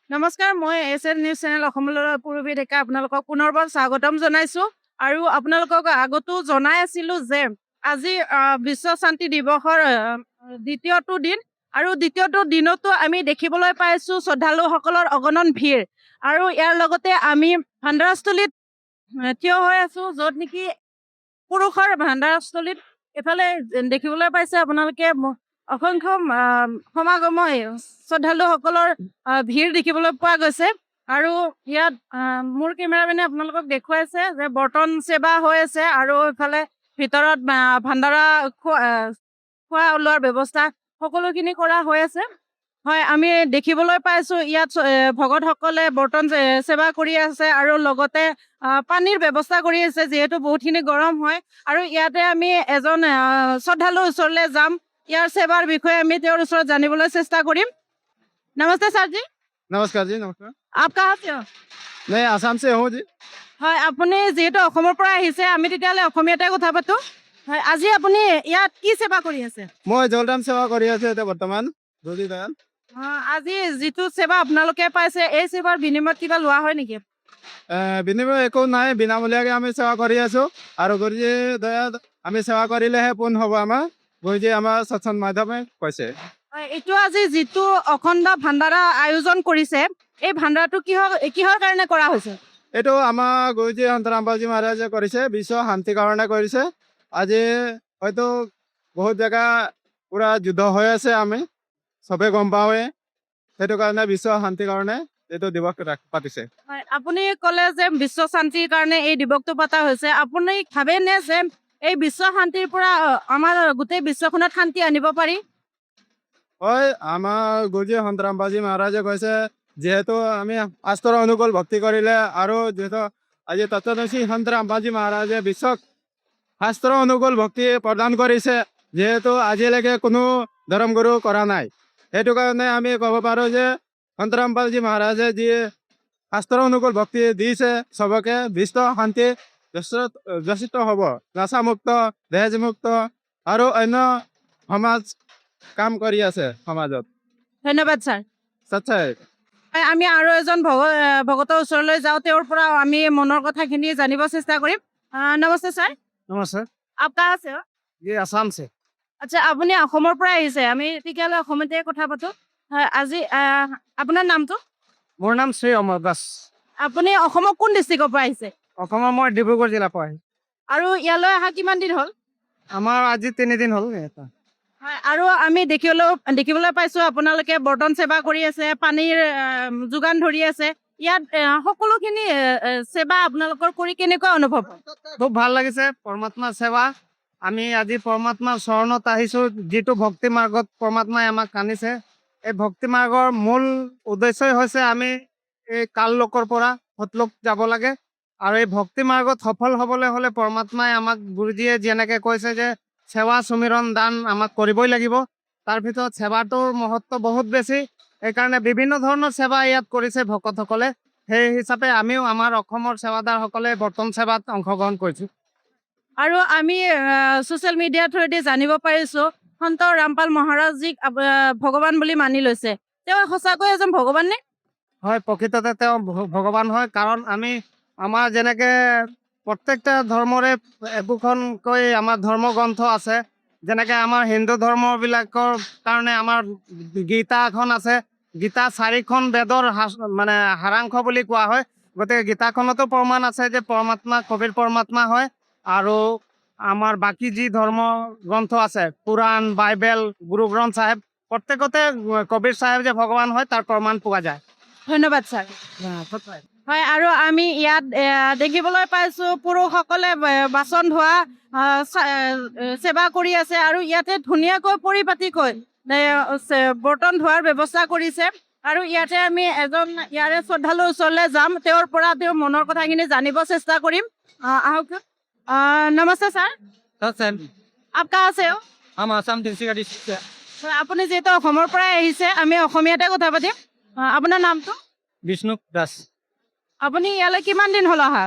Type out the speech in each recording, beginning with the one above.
নমস্কাৰ, মই SN news channel অসমলৈ পূৰবী ডেকা আপোনালোকক পুনৰবাৰ স্বাগতম জনাইছোঁ আৰু আপোনালোকক আগতো জনাই আছিলোঁ যে আজি বিশ্ব শান্তি দিৱসৰ দ্বিতীয়টো দিন আৰু দ্বিতীয়টো দিনতো আমি দেখিবলৈ পাইছোঁ শ্ৰদ্ধালুসকলৰ অগণন ভিৰ আৰু ইয়াৰ লগতে আমি ভাণ্ডাৰস্থলীত থিয় হৈ আছোঁ, য'ত নেকি পুৰুষৰ ভাণ্ডাৰস্থলীত এইফালে দেখিবলৈ পাইছে আপোনালোকে অসংখ্য সমাগমই শ্ৰদ্ধালুসকলৰ ভিৰ দেখিবলৈ পোৱা গৈছে আৰু ইয়াত মোৰ কেমেৰামেনে আপোনালোকক দেখুৱাইছে যে বৰ্তন সেৱা হৈ আছে আৰু ইফালে ভিতৰত ভাণ্ডাৰা খোৱা লোৱাৰ ব্যৱস্থা সকলোখিনি কৰা হৈ আছে। হয়, আমি দেখিবলৈ পাইছোঁ ইয়াত ভকতসকলে বৰ্তন সেৱা কৰি আছে আৰু লগতে পানীৰ ব্যৱস্থা কৰি আছে, যিহেতু বহুতখিনি গৰম হয় আৰু ইয়াতে আমি এজন শ্ৰদ্ধালুৰ ওচৰলৈ যাম। ইয়াৰ সেৱাৰ বিষয়ে আমি তেওঁৰ ওচৰত জানিবলৈ চেষ্টা কৰিম। नमस्ते सर जी। नमस्कार जी, नमस्कार। आप कहाँ से हो? मैं आसाम से हूँ जी। হয়, আপুনি যিহেতু অসমৰ পৰা আহিছে, আমি তেতিয়াহ'লে অসমীয়াতে কথা পাতোঁ। হয়, আজি আপুনি ইয়াত কি সেৱা কৰি আছে? মই জলদান সেৱা কৰি আছোঁ এতিয়া বৰ্তমান দুদিন। আজি যিটো সেৱা আপোনালোকে পাইছে, এই সেৱাৰ বিনিময়ত কিবা লোৱা হয় নেকি? বিনিময় একো নাই, বিনামূলীয়াকৈ আমি সেৱা কৰি আছোঁ আৰু গুৰুজী দয়াত আমি সেৱা কৰিলেহে পোন হ'ব আমাৰ। গুৰুজী আমাৰ সৎসংগ মাধ্যমে কৈছে। হয়, এইটো আজি যিটো অখণ্ড ভাণ্ডাৰা আয়োজন কৰিছে, এই ভাণ্ডাৰাটো কিহৰ কাৰণে কৰা হৈছে? এইটো আমাৰ গুৰুজী সন্তৰামবাবুজী মহাৰাজে কৰিছে, বিশ্ব শান্তিৰ কাৰণে কৰিছে। আজি হয়তো বহুত জেগা পুৰা যুদ্ধ হৈ আছে, আমি চবে গম পাওঁৱে। সেইটো কাৰণে বিশ্ব শান্তিৰ কাৰণে এইটো দিৱস পাতিছে। হয়, আপুনি ক'লে যে বিশ্ব শান্তিৰ কাৰণে এই দিৱসটো পতা হৈছে। আপুনি ভাবেনে যে এই বিশ্ব শান্তিৰ পৰা আমাৰ গোটেই বিশ্বখনত শান্তি আনিব পাৰি? হয়, আমাৰ গুৰুজী সন্তৰামবাবুজী মহাৰাজে কৈছে যিহেতু আমি শাস্ত্ৰৰ অনুকূল ভক্তি কৰিলে আৰু যিহেতু আজি তত্ত্বদৰ্শী সন্তৰামবাবুজী মহাৰাজে বিশ্বক শাস্ত্ৰ অনুকূল ভক্তি প্ৰদান কৰিছে, যিহেতু আজিলৈকে কোনো ধৰ্মগুৰু কৰা নাই। সেইটো কাৰণে আমি ক'ব পাৰোঁ যে সন্তৰামবাবুজী মহাৰাজে যি শাস্ত্ৰ অনুকূল ভক্তি দিছে চবকে, বিশ্ব শান্তি যথেষ্ট হ'ব, নাচামুক্ত, দহেজমুক্ত আৰু অন্য সমাজ কাম কৰি আছে সমাজত। ধন্যবাদ ছাৰ। সঁচাই আমি আৰু এজন ভকতৰ ওচৰলৈ যাওঁ, তেওঁৰ পৰা আমি মনৰ কথাখিনি জানিব চেষ্টা কৰিম। নমস্তে ছাৰ। নমস্কাৰ। आप कहाँ से हो? ये आसाम से। আচ্ছা, আপুনি অসমৰ পৰা আহিছে, আমি তেতিয়াহ'লে অসমতে কথা পাতোঁ। হয়, আজি আপোনাৰ নামটো? মোৰ নাম শ্ৰী অমৰ দাস। আপুনি অসমৰ কোন ডিষ্ট্ৰিক্টৰ পৰা আহিছে? অসমৰ মই ডিব্ৰুগড় জিলাৰ পৰা আহিছোঁ। আৰু ইয়ালৈ অহা কিমান দিন হ'ল? আমাৰ আজি 3 দিন হ'ল এটা। হয়, আৰু আমি দেখিবলৈ পাইছোঁ আপোনালোকে বৰ্তন সেৱা কৰি আছে, পানীৰ যোগান ধৰি আছে। ইয়াত সকলোখিনি সেৱা আপোনালোকৰ কৰি কেনেকুৱা অনুভৱ? খুব ভাল লাগিছে, পৰমাত্মা সেৱা। আমি আজি পৰমাত্মাৰ চৰণত আহিছোঁ, যিটো ভক্তি মাৰ্গত পৰমাত্মাই আমাক আনিছে। এই ভক্তি মাৰ্গৰ মূল উদ্দেশ্যই হৈছে আমি এই কাল লোকৰ পৰা সৎলোক যাব লাগে আৰু এই ভক্তি মাৰ্গত সফল হ'বলৈ হ'লে পৰমাত্মাই আমাক গুৰুজীয়ে যেনেকৈ কৈছে যে সেৱা সুমিৰণ দান আমাক কৰিবই লাগিব। তাৰ ভিতৰত সেৱাটোৰ মহত্ব বহুত বেছি, সেইকাৰণে বিভিন্ন ধৰণৰ সেৱা ইয়াত কৰিছে ভকতসকলে। সেই হিচাপে আমিও আমাৰ অসমৰ সেৱাদাৰসকলে বৰ্তন সেৱাত অংশগ্ৰহণ কৰিছোঁ। আৰু আমি ছ'চিয়েল মিডিয়াৰ থ্ৰুৱেদি জানিব পাৰিছোঁ সন্ত ৰামপাল মহাৰাজজীক ভগৱান বুলি মানি লৈছে। তেওঁ সঁচাকৈ এজন ভগৱান নে? হয়, প্ৰকৃততে তেওঁ ভগৱান হয়, কাৰণ আমি আমাৰ যেনেকৈ প্ৰত্যেকটা ধৰ্মৰে একোখনকৈ আমাৰ ধৰ্মগ্ৰন্থ আছে। যেনেকৈ আমাৰ হিন্দু ধৰ্মবিলাকৰ কাৰণে আমাৰ গীতা এখন আছে। গীতা 4খন বেদৰ মানে সাৰাংশ বুলি কোৱা হয়। গতিকে গীতাখনতো প্ৰমাণ আছে যে পৰমাত্মা কবিৰ পৰমাত্মা হয় আৰু আমাৰ বাকী যি ধৰ্ম গ্ৰন্থ আছে, পুৰাণ, বাইবেল, গুৰু গ্ৰন্থ চাহেব, প্ৰত্যেকতে কবিৰ চাহেব যে ভগৱান হয় তাৰ প্ৰমাণ পোৱা যায়। ধন্যবাদ ছাৰ। হয়, আৰু আমি ইয়াত দেখিবলৈ পাইছোঁ পুৰুষসকলে বাচন ধোৱা সেৱা কৰি আছে আৰু ইয়াতে ধুনীয়াকৈ পৰিপাটিকৈ বৰ্তন ধোৱাৰ ব্যৱস্থা কৰিছে। আৰু ইয়াতে আমি এজন ইয়াৰে শ্ৰদ্ধালুৰ ওচৰলৈ যাম, তেওঁৰ পৰা তেওঁৰ মনৰ কথাখিনি জানিব চেষ্টা কৰিম। আহক। নমস্তে ছাৰ। आप कहाँ से हो? আসাম ডিষ্ট্ৰিক্ট। আপুনি যিহেতু অসমৰ পৰাই আহিছে, আমি অসমীয়াতে কথা পাতিম। আপোনাৰ নামটো? বিষ্ণু দাস। আপুনি ইয়ালৈ কিমান দিন হ'ল অহা?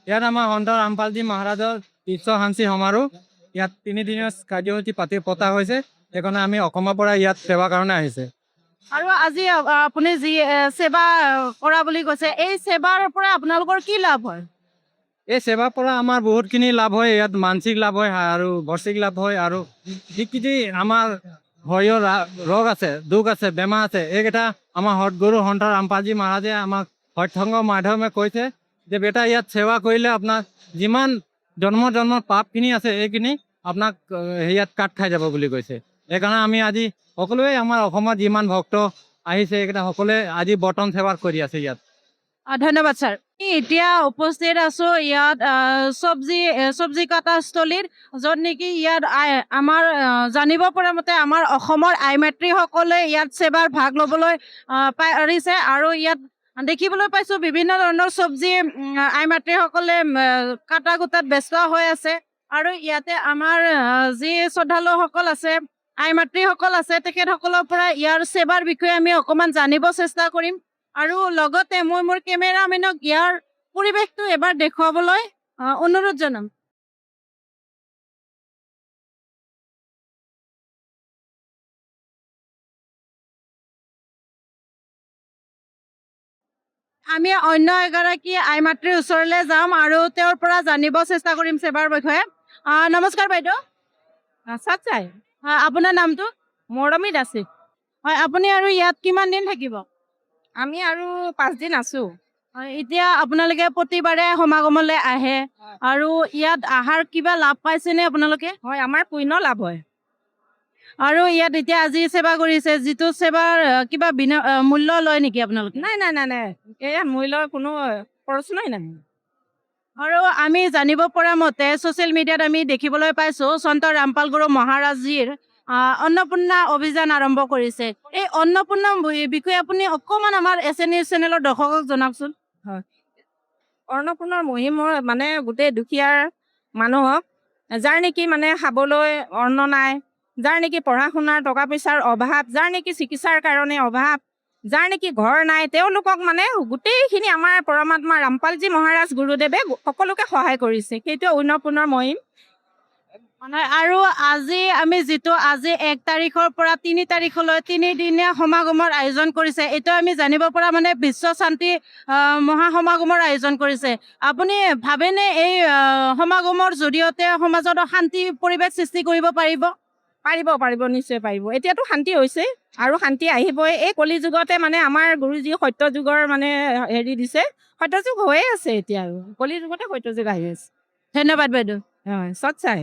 ইয়াত আমাৰ সন্ত ৰামপালজী মহাৰাজৰ বিশ্ব শান্তি সমাৰোহ ইয়াত 3 দিনীয়া কাৰ্যসূচী পতা হৈছে। সেইকাৰণে আমি অসমৰ পৰা ইয়াত সেৱাৰ কাৰণে আহিছে। আৰু আজি আপুনি যি সেৱা কৰা বুলি কৈছে এই সেৱাৰ পৰা আপোনালোকৰ কি লাভ হয়? এই সেৱাৰ পৰা আমাৰ বহুতখিনি লাভ হয়। ইয়াত মানসিক লাভ হয় আৰু বাৰ্ষিক লাভ হয়। আৰু যিখিনি আমাৰ শৰীৰৰ ৰোগ আছে, দুখ আছে, বেমাৰ আছে, এইকেইটা আমাৰ সদগুৰু সন্ত ৰামপালজী মহাৰাজে আমাক সৎসংগৰ মাধ্যমে কৈছে যে বেটা ইয়াত সেৱা কৰিলে আপোনাৰ যিমান জন্মৰ পাপখিনি আছে এইখিনি আপোনাক ইয়াত কাট খাই যাব বুলি কৈছে। সেইকাৰণে আমি আজি সকলোৱে আমাৰ অসমত যিমান ভক্ত আহিছে এইকেইটা সকলোৱে আজি বৰ্তন সেৱা কৰি আছে ইয়াত। ধন্যবাদ ছাৰ। এতিয়া উপস্থিত আছো ইয়াত চব্জি কাটা স্থলীত, য'ত নেকি ইয়াত আমাৰ জানিব পৰা মতে আমাৰ অসমৰ আই মাতৃসকলে ইয়াত সেৱাৰ ভাগ ল'বলৈ পাৰিছে। আৰু ইয়াত দেখিবলৈ পাইছো বিভিন্ন ধৰণৰ চব্জি আই মাতৃসকলে কাটা কুটাত ব্যস্ত হৈ আছে। আৰু ইয়াতে আমাৰ যি শ্ৰদ্ধালুসকল আছে, আই মাতৃসকল আছে, তেখেতসকলৰ পৰা ইয়াৰ সেৱাৰ বিষয়ে আমি অকণমান জানিব চেষ্টা কৰিম। আৰু লগতে মই মোৰ কেমেৰামেনক ইয়াৰ পৰিৱেশটো এবাৰ দেখুৱাবলৈ অনুৰোধ জনাম। আমি অন্য এগৰাকী আই মাতৃৰ ওচৰলৈ যাম আৰু তেওঁৰ পৰা জানিব চেষ্টা কৰিম সেৱাৰ বিষয়ে। নমস্কাৰ বাইদেউ। চাই আপোনাৰ নামটো? মৰমী দাসী। হয়, আপুনি আৰু ইয়াত কিমান দিন থাকিব? আমি আৰু 5 দিন আছো। এতিয়া আপোনালোকে প্ৰতিবাৰে সমাগমলৈ আহে আৰু ইয়াত আহাৰ কিবা লাভ পাইছেনে আপোনালোকে? হয়, আমাৰ পুণ্য লাভ হয়। আৰু ইয়াত এতিয়া আজি সেৱা কৰিছে, যিটো সেৱাৰ কিবা মূল্য লয় নেকি আপোনালোকে? নাই, এয়া মূল্যৰ কোনো প্ৰশ্নই নাই। আৰু আমি জানিব পৰা মতে ছ'চিয়েল মিডিয়াত আমি দেখিবলৈ পাইছো সন্ত ৰামপাল গুৰু মহাৰাজজীৰ অন্নপূৰ্ণা অভিযান আৰম্ভ কৰিছে। এই অন্নপূৰ্ণা বিষয়ে আপুনি অকণমান আমাৰ SN News চেনেলৰ দৰ্শকক জনাওকচোন। অন্নপূৰ্ণাৰ মহিমৰ মানে গোটেই দুখীয়াৰ মানুহক, যাৰ নেকি মানে খাবলৈ অন্ন নাই, যাৰ নেকি পঢ়া শুনাৰ টকা পইচাৰ অভাৱ, যাৰ নেকি চিকিৎসাৰ কাৰণে অভাৱ, যাৰ নেকি ঘৰ নাই, তেওঁলোকক মানে গোটেইখিনি আমাৰ পৰমাত্মা ৰামপালজী মহাৰাজ গুৰুদেৱে সকলোকে সহায় কৰিছে। সেইটো অন্নপূৰ্ণাৰ মহিম। আৰু আজি আমি আজি 1 তাৰিখৰ পৰা 3 তাৰিখলৈ 3দিনীয়া সমাগমৰ আয়োজন কৰিছে। এইটো আমি জানিব পৰা মানে বিশ্ব শান্তি মহাসমাগমৰ আয়োজন কৰিছে। আপুনি ভাবেনে এই সমাগমৰ জৰিয়তে সমাজত শান্তি পৰিৱেশ সৃষ্টি কৰিব পাৰিব? পাৰিব, নিশ্চয় পাৰিব। এতিয়াতো শান্তি হৈছে আৰু শান্তি আহিবই। এই কলি যুগতে মানে আমাৰ গুৰুজী সত্য যুগৰ মানে হেৰি দিছে, সত্য যুগ হৈয়ে আছে এতিয়া, আৰু কলি যুগতে সত্য যুগ আহি আছে। ধন্যবাদ বাইদেউ। হয়, সঁচাই।